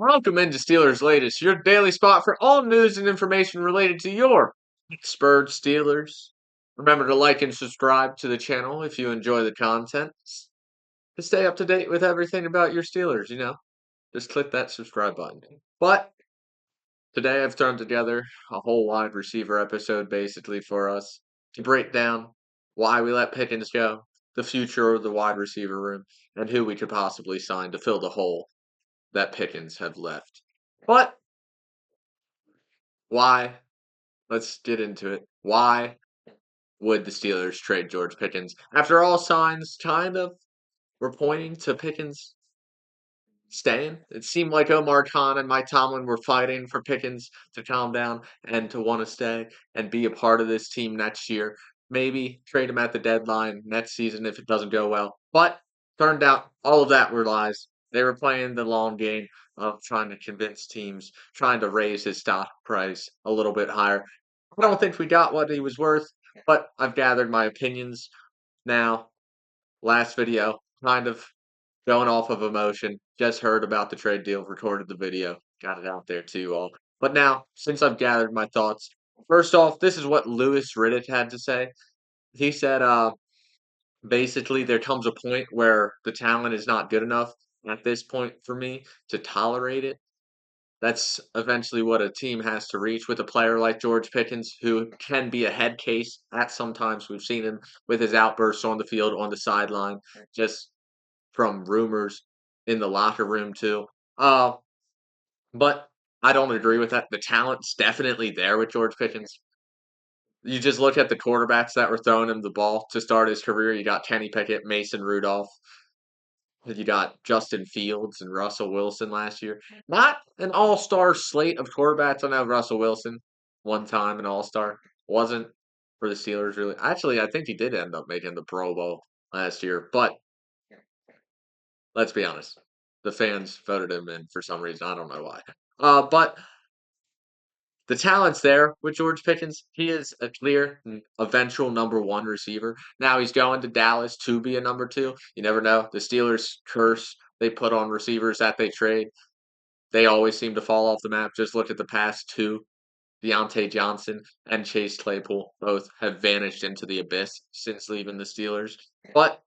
Welcome into Steelers Latest, your daily spot for all news and information related to your Pittsburgh Steelers. Remember to like and subscribe to the channel if you enjoy the content. To stay up to date with everything about your Steelers, just click that subscribe button. But today I've thrown together a whole wide receiver episode basically for us to break down why we let Pickens go, the future of the wide receiver room, and who we could possibly sign to fill the hole that Pickens have left. But why? Let's get into it. Why would the Steelers trade George Pickens? After all signs kind of were pointing to Pickens staying, it seemed like Omar Khan and Mike Tomlin were fighting for Pickens to calm down and to want to stay and be a part of this team next year. Maybe trade him at the deadline next season if it doesn't go well. But turned out all of that were lies. They were playing the long game of trying to convince teams, trying to raise his stock price a little bit higher. I don't think we got what he was worth, but I've gathered my opinions now. Last video, kind of going off of emotion. Just heard about the trade deal, recorded the video, got it out there to you all. But now, since I've gathered my thoughts, first off, this is what Louis Riddick had to say. He said, basically, there comes a point where the talent is not good enough at this point for me to tolerate it. That's eventually what a team has to reach with a player like George Pickens, who can be a head case at sometimes. We've seen him with his outbursts on the field, on the sideline, just from rumors in the locker room too. But I don't agree with that. The talent's definitely there with George Pickens. You just look at the quarterbacks that were throwing him the ball to start his career. You got Kenny Pickett, Mason Rudolph. You got Justin Fields and Russell Wilson last year. Not an all-star slate of quarterbacks. I know Russell Wilson, one time an all-star, wasn't for the Steelers really. Actually, I think he did end up making the Pro Bowl last year. But let's be honest, the fans voted him in for some reason. I don't know why. But the talent's there with George Pickens. He is a clear eventual number one receiver. Now he's going to Dallas to be a number two. You never know. The Steelers curse they put on receivers that they trade. They always seem to fall off the map. Just look at the past two. Deontay Johnson and Chase Claypool both have vanished into the abyss since leaving the Steelers. But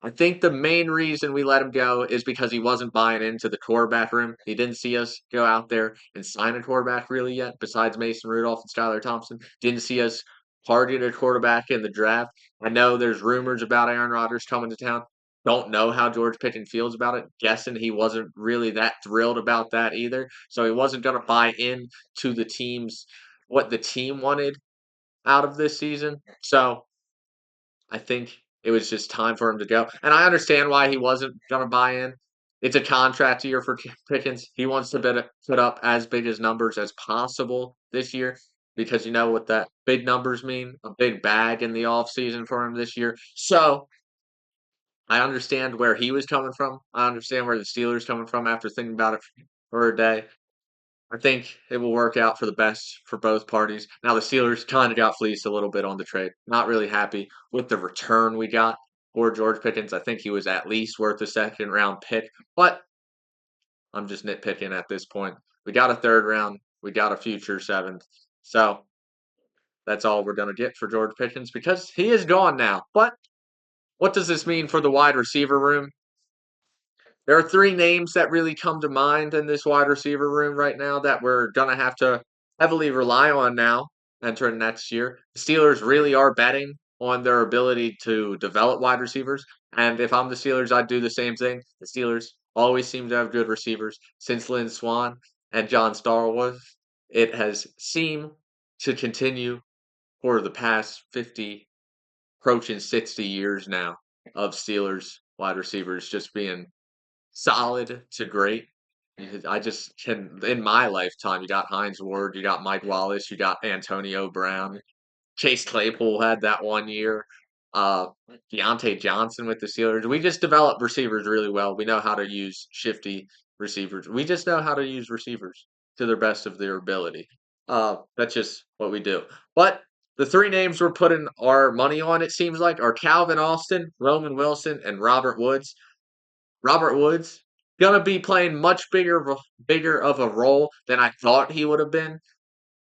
I think the main reason we let him go is because he wasn't buying into the quarterback room. He didn't see us go out there and sign a quarterback really yet, besides Mason Rudolph and Skylar Thompson. Didn't see us target a quarterback in the draft. I know there's rumors about Aaron Rodgers coming to town. Don't know how George Pickens feels about it. Guessing he wasn't really that thrilled about that either. So he wasn't going to buy in to the team's what the team wanted out of this season. So I think it was just time for him to go. And I understand why he wasn't going to buy in. It's a contract year for Pickens. He wants to put up as big as numbers as possible this year because you know what that big numbers mean, a big bag in the offseason for him this year. So I understand where he was coming from. I understand where the Steelers coming from after thinking about it for a day. I think it will work out for the best for both parties. Now, the Steelers kind of got fleeced a little bit on the trade. Not really happy with the return we got for George Pickens. I think he was at least worth a second round pick, but I'm just nitpicking at this point. We got a third round, we got a future seventh. So that's all we're going to get for George Pickens because he is gone now. But what does this mean for the wide receiver room? There are three names that really come to mind in this wide receiver room right now that we're going to have to heavily rely on now entering next year. The Steelers really are betting on their ability to develop wide receivers. And if I'm the Steelers, I'd do the same thing. The Steelers always seem to have good receivers. Since Lynn Swan and John Starwood, it has seemed to continue for the past 50, approaching 60 years now of Steelers wide receivers just being solid to great. I just can in my lifetime, you got Hines Ward, you got Mike Wallace, you got Antonio Brown. Chase Claypool had that one year. Uh, Deontay Johnson with the Steelers. We just develop receivers really well. We know how to use shifty receivers. We just know how to use receivers to the best of their ability. That's just what we do. But the three names we're putting our money on, it seems like, are Calvin Austin, Roman Wilson, and Robert Woods. Robert Woods gonna be playing much bigger of a role than I thought he would have been.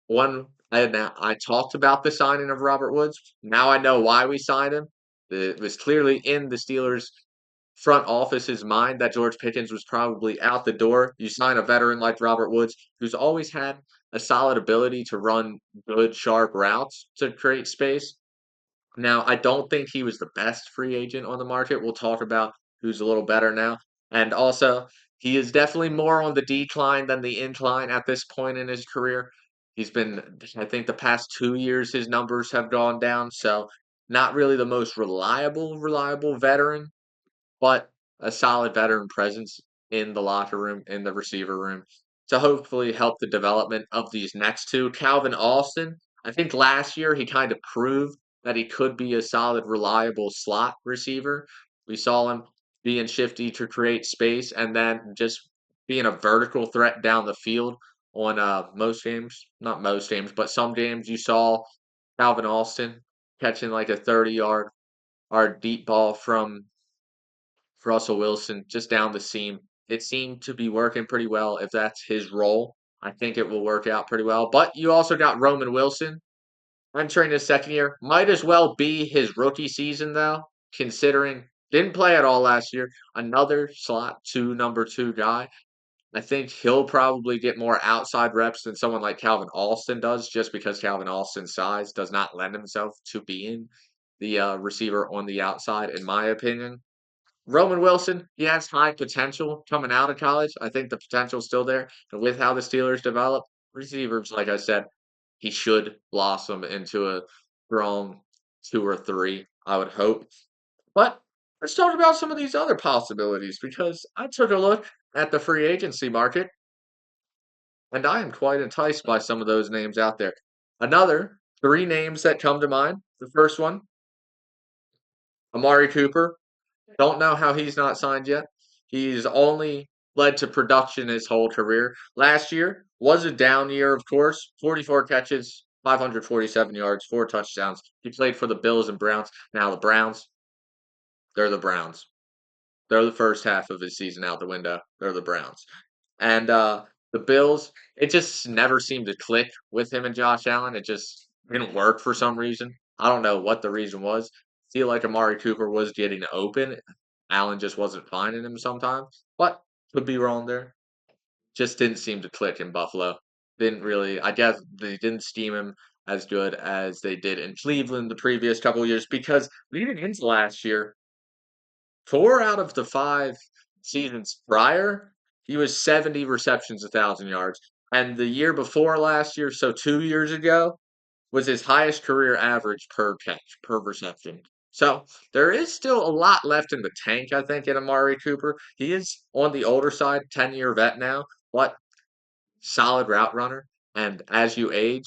One, I talked about the signing of Robert Woods. Now I know why we signed him. It was clearly in the Steelers' front office's mind that George Pickens was probably out the door. You sign a veteran like Robert Woods, who's always had a solid ability to run good, sharp routes to create space. Now, I don't think he was the best free agent on the market. We'll talk about who's a little better now. And also, he is definitely more on the decline than the incline at this point in his career. He's been, I think, the past 2 years, his numbers have gone down. So, not really the most reliable veteran, but a solid veteran presence in the locker room, in the receiver room, to hopefully help the development of these next two. Calvin Austin, I think last year he kind of proved that he could be a solid, reliable slot receiver. We saw him being shifty to create space and then just being a vertical threat down the field on most games. Not most games, but some games you saw Calvin Austin catching like a 30-yard or deep ball from Russell Wilson just down the seam. It seemed to be working pretty well. If that's his role, I think it will work out pretty well. But you also got Roman Wilson entering his second year. Might as well be his rookie season, though, considering didn't play at all last year. Another slot two, number two guy. I think he'll probably get more outside reps than someone like Calvin Austin does, just because Calvin Austin's size does not lend himself to being the receiver on the outside, in my opinion. Roman Wilson, he has high potential coming out of college. I think the potential's still there. And with how the Steelers develop receivers, like I said, he should blossom into a strong two or three, I would hope. But let's talk about some of these other possibilities because I took a look at the free agency market and I am quite enticed by some of those names out there. Another three names that come to mind. The first one, Amari Cooper. Don't know how he's not signed yet. He's only led to production his whole career. Last year was a down year, of course. 44 catches, 547 yards, 4 touchdowns. He played for the Bills and Browns. Now the Browns, they're the Browns. They're the first half of his season out the window. They're the Browns. And the Bills, it just never seemed to click with him and Josh Allen. It just didn't work for some reason. I don't know what the reason was. Feel like Amari Cooper was getting open. Allen just wasn't finding him sometimes. But could be wrong there. Just didn't seem to click in Buffalo. Didn't really, I guess they didn't scheme him as good as they did in Cleveland the previous couple of years because leading into last year, 4 out of the 5 seasons prior, he was 70 receptions, 1,000 yards. And the year before last year, so 2 years ago, was his highest career average per catch, per reception. So there is still a lot left in the tank, I think, in Amari Cooper. He is on the older side, 10-year vet now, but solid route runner. And as you age,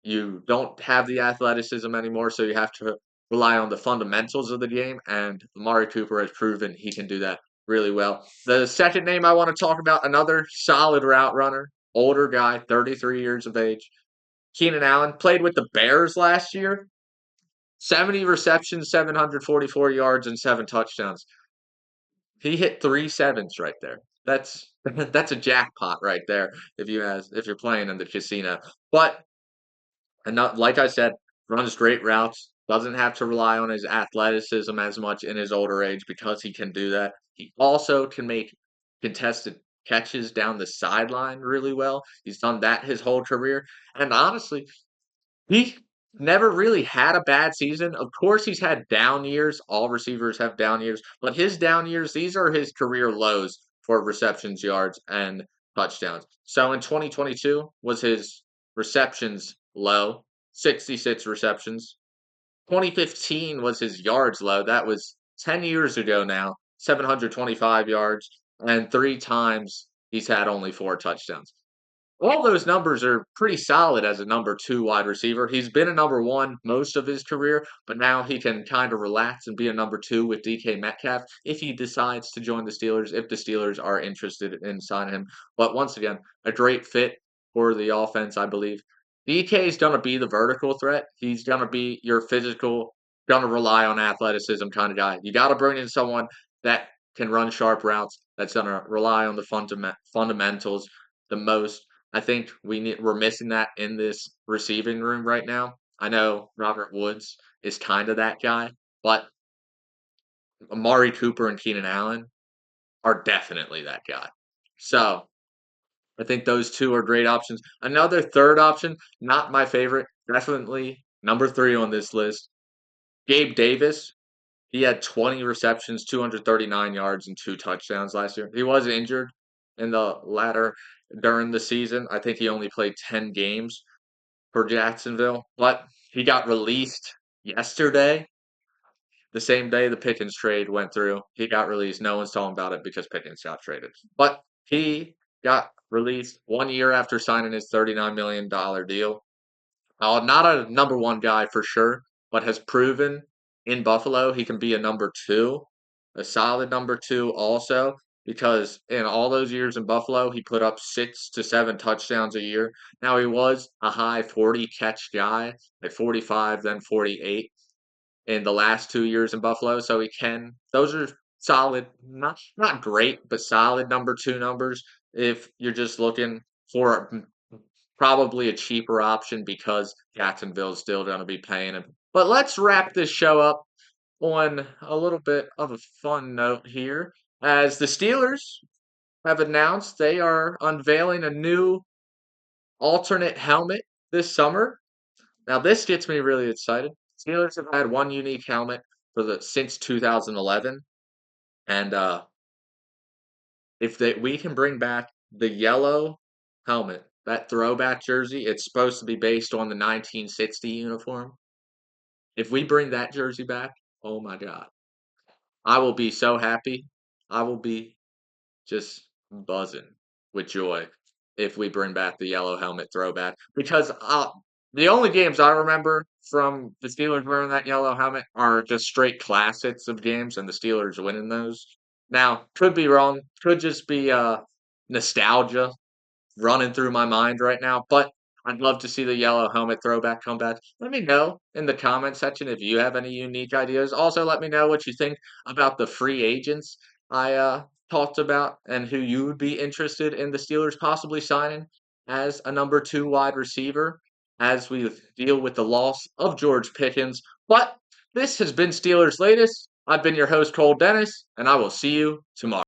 you don't have the athleticism anymore, so you have to rely on the fundamentals of the game. And Amari Cooper has proven he can do that really well. The second name I want to talk about, another solid route runner, older guy, 33 years of age. Keenan Allen played with the Bears last year. 70 receptions, 744 yards, and 7 touchdowns. He hit 3 sevens right there. That's that's a jackpot right there if you're playing in the casino. But and not, like I said, runs great routes. Doesn't have to rely on his athleticism as much in his older age because he can do that. He also can make contested catches down the sideline really well. He's done that his whole career. And honestly, he never really had a bad season. Of course, he's had down years. All receivers have down years, but his down years, these are his career lows for receptions, yards, and touchdowns. So in 2022 was his receptions low, 66 receptions. 2015 was his yards low. That was 10 years ago now, 725 yards, and 3 times he's had only 4 touchdowns. All those numbers are pretty solid as a number two wide receiver. He's been a number one most of his career, but now he can kind of relax and be a number two with DK Metcalf if he decides to join the Steelers, if the Steelers are interested in signing him. But once again, a great fit for the offense, I believe. DK is going to be the vertical threat. He's going to be your physical, going to rely on athleticism kind of guy. You got to bring in someone that can run sharp routes, that's going to rely on the fundamentals the most. I think we're missing that in this receiving room right now. I know Robert Woods is kind of that guy, but Amari Cooper and Keenan Allen are definitely that guy. So I think those two are great options. Another third option, not my favorite, definitely number 3 on this list, Gabe Davis. He had 20 receptions, 239 yards, and 2 touchdowns last year. He was injured in the latter during the season. I think he only played 10 games for Jacksonville, but he got released yesterday, the same day the Pickens trade went through. He got released. No one's talking about it because Pickens got traded. But he got released 1 year after signing his $39 million deal. Not a number 1 guy for sure, but has proven in Buffalo he can be a number 2, a solid number 2 also, because in all those years in Buffalo, he put up 6 to 7 touchdowns a year. Now, he was a high 40 catch guy, like 45, then 48 in the last 2 years in Buffalo, so those are solid, not great, but solid number 2 numbers if you're just looking for probably a cheaper option because Jacksonville's still going to be paying him. But let's wrap this show up on a little bit of a fun note here, as the Steelers have announced they are unveiling a new alternate helmet this summer. Now, this gets me really excited. Steelers have had one unique helmet since 2011, and if we can bring back the yellow helmet, that throwback jersey, it's supposed to be based on the 1960 uniform. If we bring that jersey back, oh my God, I will be so happy. I will be just buzzing with joy if we bring back the yellow helmet throwback, because the only games I remember from the Steelers wearing that yellow helmet are just straight classics of games and the Steelers winning those. Now, could be wrong, could just be nostalgia running through my mind right now, but I'd love to see the yellow helmet throwback come back. Let me know in the comment section if you have any unique ideas. Also, let me know what you think about the free agents I talked about and who you would be interested in the Steelers possibly signing as a number 2 wide receiver as we deal with the loss of George Pickens. But this has been Steelers Latest. I've been your host, Cole Dennis, and I will see you tomorrow.